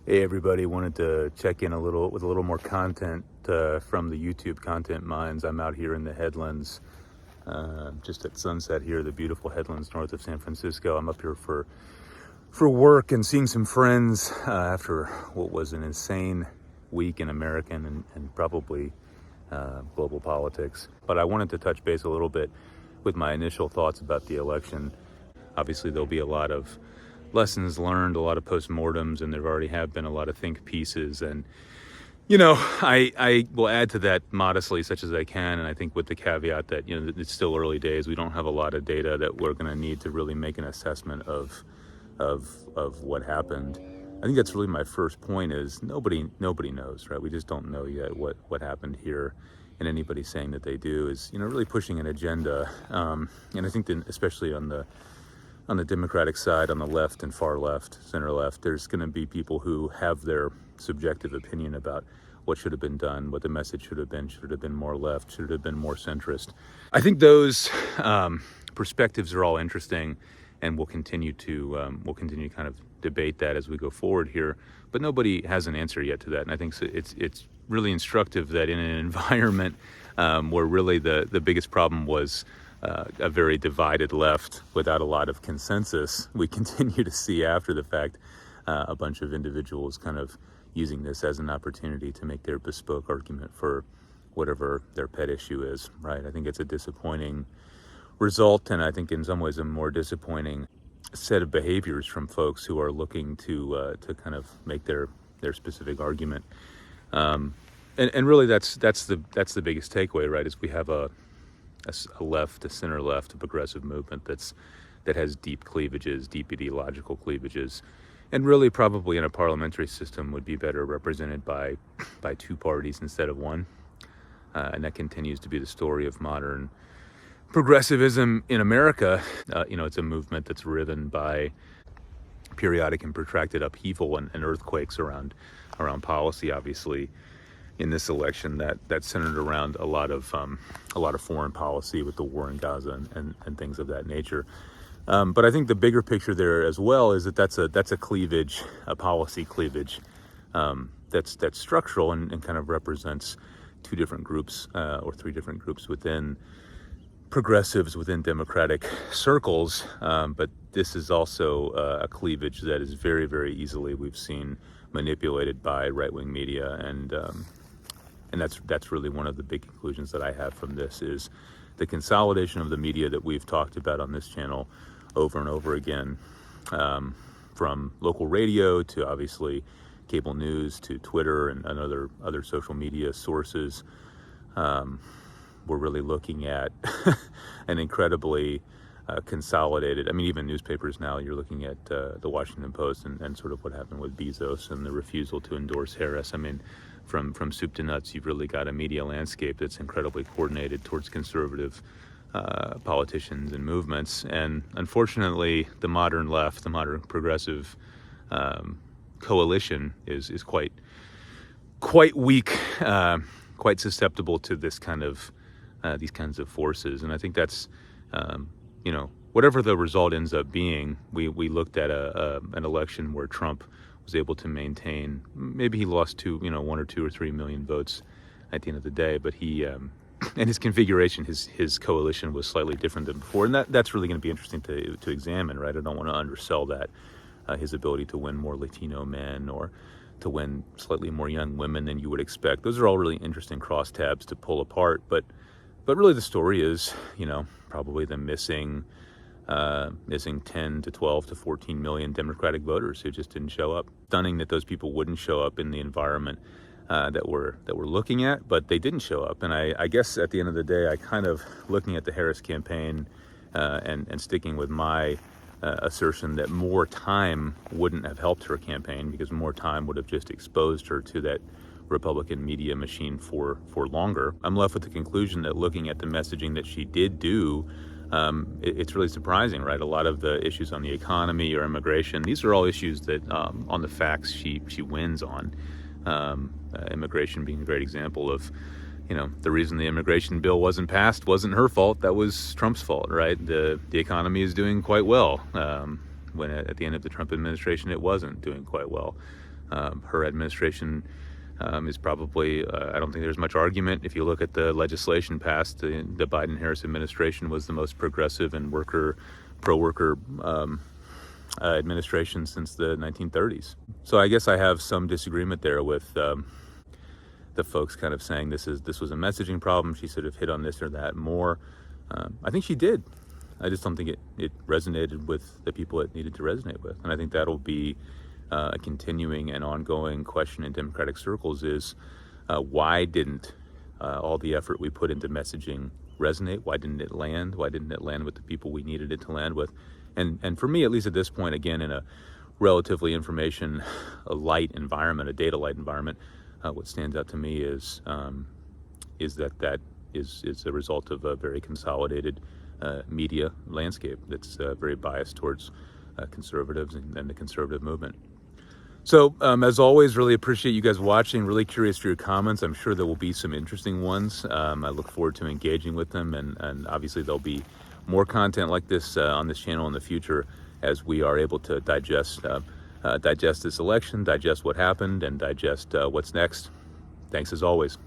Hey everybody, wanted to check in with a little more content from the YouTube content mines. I'm out here in the headlands, just at sunset here, the beautiful headlands north of San Francisco. I'm up here for work and seeing some friends after what was an insane week in American and probably global politics. But I wanted to touch base a little bit with my initial thoughts about the election. Obviously, there'll be a lot of lessons learned, a lot of postmortems, and there already have been a lot of think pieces. And, I will add to that modestly, such as I can. And I think with the caveat that, it's still early days. We don't have a lot of data that we're going to need to really make an assessment of what happened. I think that's really my first point is nobody knows, right? We just don't know yet what happened here. And anybody saying that they do is, really pushing an agenda. And I think that especially on the Democratic side, on the left and far left, center left, there's going to be people who have their subjective opinion about what should have been done, what the message should have been more left, should have been more centrist. I think those perspectives are all interesting, and we'll continue to kind of debate that as we go forward here. But nobody has an answer yet to that, and I think it's really instructive that in an environment where really the biggest problem was a very divided left without a lot of consensus, we continue to see after the fact a bunch of individuals kind of using this as an opportunity to make their bespoke argument for whatever their pet issue is, right? I think it's a disappointing result, and I think in some ways a more disappointing set of behaviors from folks who are looking to kind of make their specific argument. And really that's the biggest takeaway, right? Is we have a center left, a progressive movement that has deep cleavages, deep ideological cleavages, and really probably in a parliamentary system would be better represented by two parties instead of one. And that continues to be the story of modern progressivism in America. It's a movement that's driven by periodic and protracted upheaval and earthquakes around policy, obviously. In this election, that centered around a lot of foreign policy with the war in Gaza and things of that nature. But I think the bigger picture there as well is that's a cleavage, a policy cleavage that's structural and kind of represents two different groups or three different groups within progressives within democratic circles. But this is also a cleavage that is very, very easily, we've seen, manipulated by right-wing media, and that's really one of the big conclusions that I have from this is the consolidation of the media that we've talked about on this channel over and over again, from local radio to obviously cable news to Twitter and other social media sources. We're really looking at an incredibly consolidated, even newspapers now, you're looking at the Washington Post and sort of what happened with Bezos and the refusal to endorse Harris. From soup to nuts, you've really got a media landscape that's incredibly coordinated towards conservative politicians and movements. And unfortunately, the modern left, the modern progressive coalition is quite weak, quite susceptible to this kind of these kinds of forces. And I think that's whatever the result ends up being. We looked at an election where Trump was able to maintain, maybe he lost 1 or 2 or 3 million votes at the end of the day, but he and his configuration, his coalition was slightly different than before, and that's really going to be interesting to examine, right? I don't want to undersell that, his ability to win more Latino men or to win slightly more young women than you would expect. Those are all really interesting crosstabs to pull apart, but really the story is, probably the missing 10 to 12 to 14 million Democratic voters who just didn't show up. Stunning that those people wouldn't show up in the environment that we're looking at, but they didn't show up. And I guess at the end of the day, I kind of, looking at the Harris campaign and sticking with my assertion that more time wouldn't have helped her campaign, because more time would have just exposed her to that Republican media machine for longer. I'm left with the conclusion that looking at the messaging that she did do, it's really surprising, right? A lot of the issues on the economy or immigration, these are all issues that on the facts she wins on. Immigration being a great example of, the reason the immigration bill wasn't passed wasn't her fault. That was Trump's fault, right? The economy is doing quite well. When at the end of the Trump administration, it wasn't doing quite well. Her administration is probably, I don't think there's much argument. If you look at the legislation passed, the Biden-Harris administration was the most progressive and pro-worker administration since the 1930s. So I guess I have some disagreement there with the folks kind of saying this was a messaging problem. She should have hit on this or that more. I think she did. I just don't think it resonated with the people it needed to resonate with. And I think that'll be a continuing and ongoing question in Democratic circles is why didn't all the effort we put into messaging resonate? Why didn't it land? Why didn't it land with the people we needed it to land with? And for me, at least at this point, again, in a relatively information light environment, a data light environment, what stands out to me is that is a result of a very consolidated media landscape that's very biased towards conservatives and the conservative movement. So as always, really appreciate you guys watching. Really curious for your comments. I'm sure there will be some interesting ones. I look forward to engaging with them, and obviously there'll be more content like this on this channel in the future as we are able to digest this election, digest what happened, and digest what's next. Thanks as always.